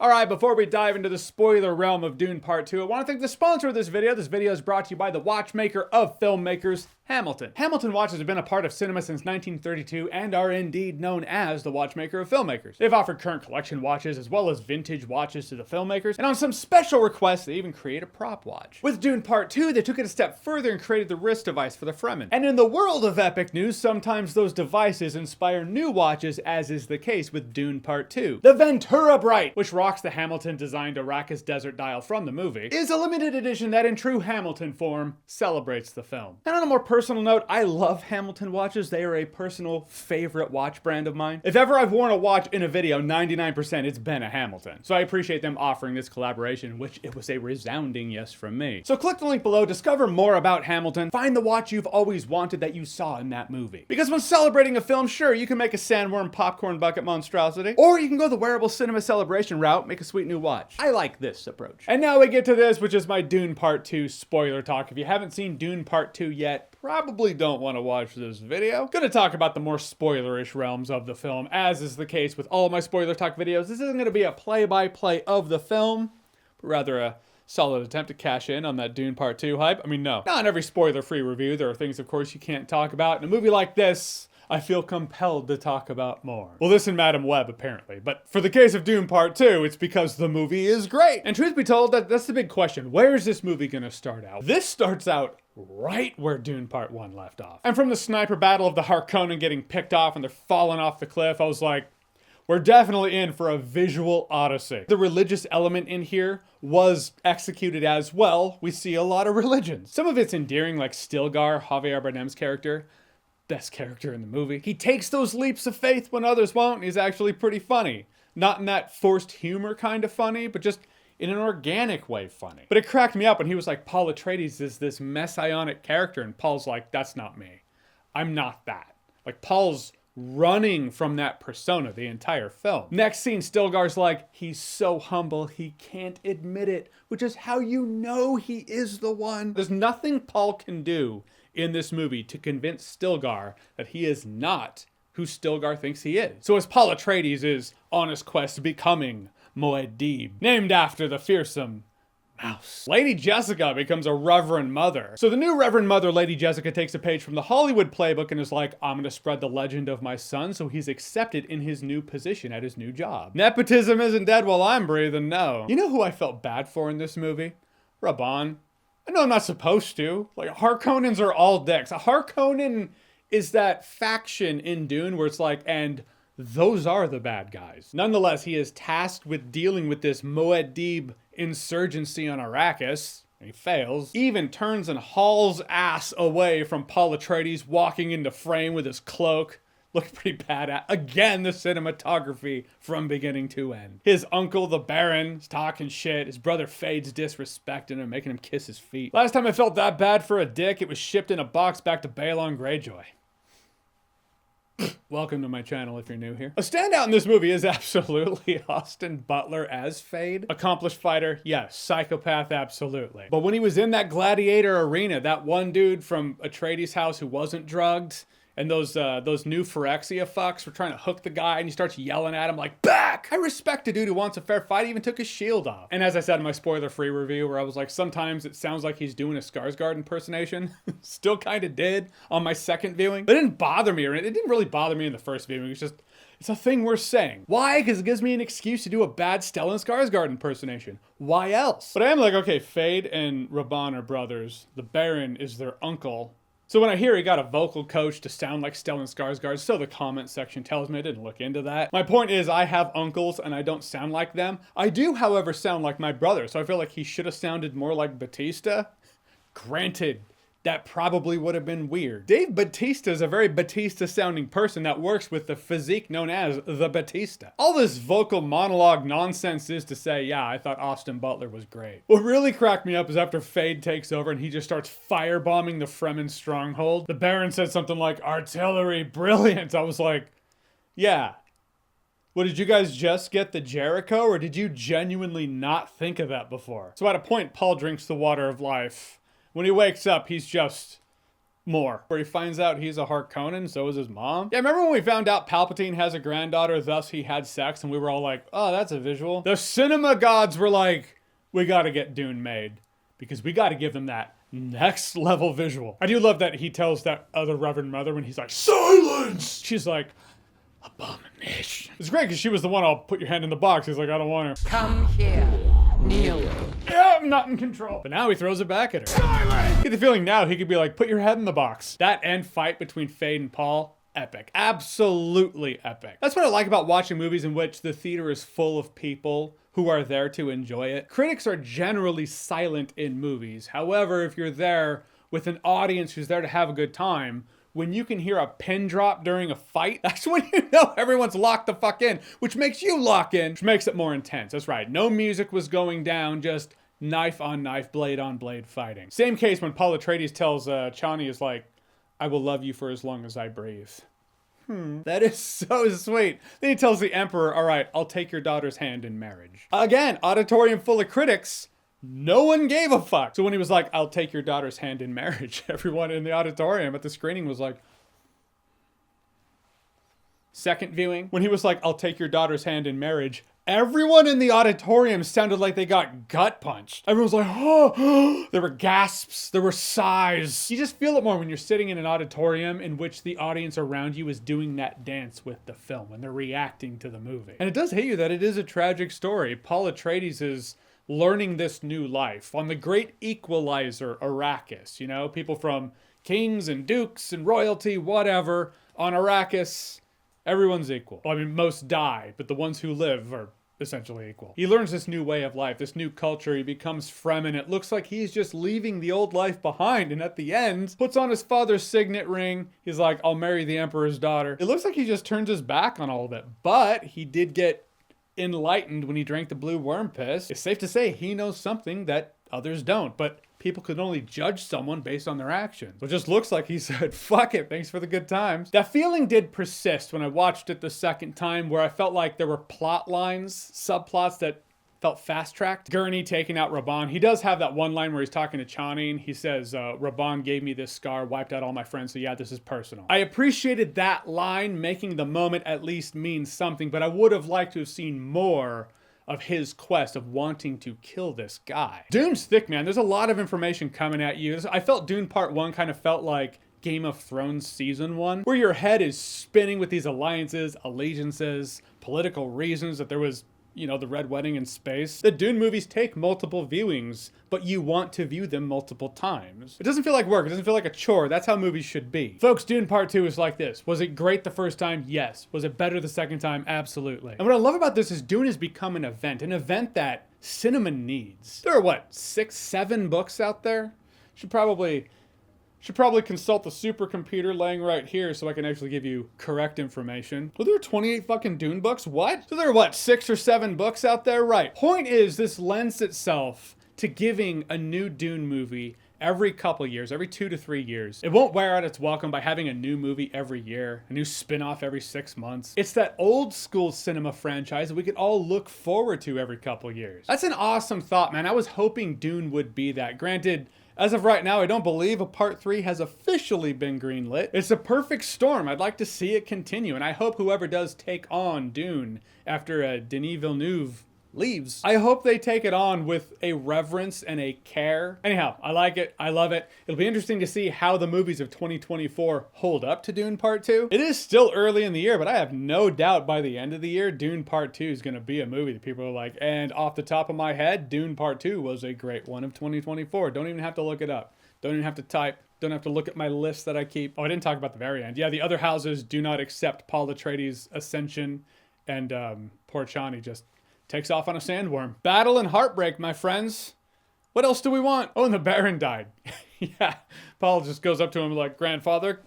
Alright, before we dive into the spoiler realm of Dune Part 2, I want to thank the sponsor of this video. This video is brought to you by the watchmaker of filmmakers, Hamilton. Hamilton watches have been a part of cinema since 1932 and are indeed known as the watchmaker of filmmakers. They've offered current collection watches as well as vintage watches to the filmmakers, and on some special requests, they even create a prop watch. With Dune Part 2, they took it a step further and created the wrist device for the Fremen. And in the world of epic news, sometimes those devices inspire new watches, as is the case with Dune Part 2. The Ventura Bright, which rocks the Hamilton-designed Arrakis desert dial from the movie, is a limited edition that in true Hamilton form celebrates the film. And on a more personal note, I love Hamilton watches. They are a personal favorite watch brand of mine. If ever I've worn a watch in a video, 99% it's been a Hamilton. So I appreciate them offering this collaboration, which it was a resounding yes from me. So click the link below, discover more about Hamilton, find the watch you've always wanted that you saw in that movie. Because when celebrating a film, sure, you can make a sandworm popcorn bucket monstrosity, or you can go the wearable cinema celebration route, make a sweet new watch. I like this approach. And now we get to this, which is my Dune Part 2 spoiler talk. If you haven't seen Dune Part 2 yet, probably don't want to watch this video. Gonna talk about the more spoilerish realms of the film, as is the case with all my spoiler talk videos. This isn't gonna be a play-by-play of the film, but rather a solid attempt to cash in on that Dune Part 2 hype. I mean, no, not in every spoiler-free review. There are things, of course, you can't talk about. In a movie like this, I feel compelled to talk about more. Well, this and Madam Web, apparently. But for the case of Dune Part 2, it's because the movie is great. And truth be told, that's the big question. Where is this movie gonna start out? This starts out right where Dune Part 1 left off. And from the sniper battle of the Harkonnen getting picked off and they're falling off the cliff, I was like, we're definitely in for a visual odyssey. The religious element in here was executed as well. We see a lot of religions. Some of it's endearing, like Stilgar, Javier Bardem's character. Best character in the movie. He takes those leaps of faith when others won't, and he's actually pretty funny. Not in that forced humor kind of funny, but just in an organic way funny. But it cracked me up when he was like, Paul Atreides is this messianic character, and Paul's like, that's not me. I'm not that. Like, Paul's running from that persona the entire film. Next scene, Stilgar's like, he's so humble, he can't admit it, which is how you know he is the one. There's nothing Paul can do in this movie to convince Stilgar that he is not who Stilgar thinks he is. So as Paul Atreides is on his quest to becoming Muad'Dib, named after the fearsome mouse, Lady Jessica becomes a Reverend Mother. So the new Reverend Mother, Lady Jessica, takes a page from the Hollywood playbook and is like, I'm gonna spread the legend of my son so he's accepted in his new position at his new job. Nepotism isn't dead while I'm breathing, no. You know who I felt bad for in this movie? Rabban. I know I'm not supposed to. Like, Harkonnens are all dicks. A Harkonnen is that faction in Dune where it's like, and those are the bad guys. Nonetheless, he is tasked with dealing with this Muad'Dib insurgency on Arrakis. He fails. He even turns and hauls ass away from Paul Atreides walking into frame with his cloak. Looked pretty badass. Again, the cinematography from beginning to end. His uncle, the Baron, is talking shit. His brother Feyd's disrespecting him, making him kiss his feet. Last time I felt that bad for a dick, it was shipped in a box back to Balon Greyjoy. Welcome to my channel if you're new here. A standout in this movie is absolutely Austin Butler as Feyd. Accomplished fighter, yes. Psychopath, absolutely. But when he was in that gladiator arena, that one dude from Atreides' house who wasn't drugged, and those new Phyrexia fucks were trying to hook the guy, and he starts yelling at him like, back! I respect a dude who wants a fair fight, he even took his shield off. And as I said in my spoiler-free review, where I was like, sometimes it sounds like he's doing a Skarsgård impersonation. Still kind of did on my second viewing. But it didn't bother me, or it didn't really bother me in the first viewing. It's just, it's a thing worth saying. Why? Because it gives me an excuse to do a bad Stellan Skarsgård impersonation. Why else? But I am like, okay, Feyd and Rabban are brothers. The Baron is their uncle. So when I hear he got a vocal coach to sound like Stellan Skarsgård, so the comment section tells me, I didn't look into that. My point is, I have uncles and I don't sound like them. I do, however, sound like my brother, so I feel like he should have sounded more like Batista. Granted, that probably would have been weird. Dave Bautista is a very Batista-sounding person that works with the physique known as the Batista. All this vocal monologue nonsense is to say, yeah, I thought Austin Butler was great. What really cracked me up is after Feyd takes over and he just starts firebombing the Fremen stronghold. The Baron said something like, artillery, brilliant. I was like, yeah. Well, did you guys just get the Jericho, or did you genuinely not think of that before? So at a point, Paul drinks the water of life. When he wakes up, he's just more, where he finds out he's a Harkonnen, so is his mom. Yeah, remember when we found out Palpatine has a granddaughter, thus he had sex, and we were all like, oh, that's a visual. The cinema gods were like, we gotta get Dune made, because we gotta give them that next level visual. I do love that he tells that other Reverend Mother when he's like, silence! She's like, abomination. It's great because she was the one, I'll put your hand in the box. He's like, I don't want to. Come here, kneel. Yeah, I'm not in control. But now he throws it back at her. Silence! I get the feeling now he could be like, put your head in the box. That end fight between Feyd and Paul, epic. Absolutely epic. That's what I like about watching movies in which the theater is full of people who are there to enjoy it. Critics are generally silent in movies. However, if you're there with an audience who's there to have a good time, when you can hear a pin drop during a fight, that's when you know everyone's locked the fuck in, which makes you lock in, which makes it more intense. That's right. No music was going down, just knife on knife, blade on blade fighting. Same case when Paul Atreides tells Chani is like, I will love you for as long as I breathe. That is so sweet. Then he tells the Emperor, all right, I'll take your daughter's hand in marriage. Again, auditorium full of critics. No one gave a fuck. So when he was like, I'll take your daughter's hand in marriage, everyone in the auditorium at the screening was like, second viewing, when he was like, I'll take your daughter's hand in marriage, everyone in the auditorium sounded like they got gut punched. Everyone was like, oh, there were gasps, there were sighs. You just feel it more when you're sitting in an auditorium in which the audience around you is doing that dance with the film, when they're reacting to the movie. And it does hit you that it is a tragic story. Paul Atreides is learning this new life on the great equalizer, Arrakis. You know, people from kings and dukes and royalty, whatever. On Arrakis, everyone's equal. Well, I mean, most die, but the ones who live are essentially equal. He learns this new way of life, this new culture. He becomes Fremen. It looks like he's just leaving the old life behind. And at the end, puts on his father's signet ring. He's like, I'll marry the Emperor's daughter. It looks like he just turns his back on all of it. But he did get enlightened when he drank the blue worm piss. It's safe to say he knows something that others don't, but people can only judge someone based on their actions. It just looks like he said, fuck it, thanks for the good times. That feeling did persist when I watched it the second time, where I felt like there were plot lines, subplots that felt fast-tracked. Gurney taking out Rabban. He does have that one line where he's talking to Chani and he says, Rabban gave me this scar, wiped out all my friends, so yeah, this is personal. I appreciated that line, making the moment at least mean something, but I would have liked to have seen more of his quest of wanting to kill this guy. Dune's thick, man. There's a lot of information coming at you. I felt Dune Part 1 kind of felt like Game of Thrones Season 1, where your head is spinning with these alliances, allegiances, political reasons, that there was, you know, the Red Wedding in space. The Dune movies take multiple viewings, but you want to view them multiple times. It doesn't feel like work. It doesn't feel like a chore. That's how movies should be. Folks, Dune Part 2 is like this. Was it great the first time? Yes. Was it better the second time? Absolutely. And what I love about this is Dune has become an event that cinema needs. There are what, 6, 7 books out there? Should probably consult the supercomputer laying right here so I can actually give you correct information. Well, there are 28 fucking Dune books? What? So there are what, 6 or 7 books out there? Right. Point is, this lends itself to giving a new Dune movie every couple years, every 2 to 3 years. It won't wear out its welcome by having a new movie every year, a new spin-off every 6 months. It's that old school cinema franchise that we could all look forward to every couple years. That's an awesome thought, man. I was hoping Dune would be that. Granted, as of right now, I don't believe a Part 3 has officially been greenlit. It's a perfect storm. I'd like to see it continue, and I hope whoever does take on Dune after Denis Villeneuve leaves, I hope they take it on with a reverence and a care. Anyhow, I like it. I love it. It'll be interesting to see how the movies of 2024 hold up to Dune Part 2. It is still early in the year, but I have no doubt by the end of the year, Dune Part 2 is going to be a movie that people are like, and off the top of my head, Dune Part 2 was a great one of 2024. Don't even have to look it up. Don't even have to type. Don't have to look at my list that I keep. Oh, I didn't talk about the very end. Yeah, the other houses do not accept Paul Atreides' ascension, and poor Chani just takes off on a sandworm. Battle and heartbreak, my friends. What else do we want? Oh, and the Baron died. Yeah, Paul just goes up to him like, grandfather,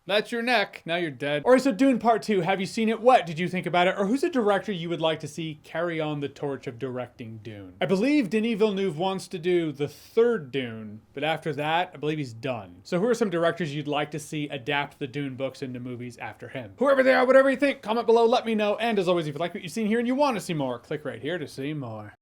that's your neck. Now you're dead. All right, so Dune Part 2. Have you seen it? What did you think about it? Or who's a director you would like to see carry on the torch of directing Dune? I believe Denis Villeneuve wants to do the third Dune, but after that, I believe he's done. So who are some directors you'd like to see adapt the Dune books into movies after him? Whoever they are, whatever you think, comment below, let me know. And as always, if you like what you've seen here and you want to see more, click right here to see more.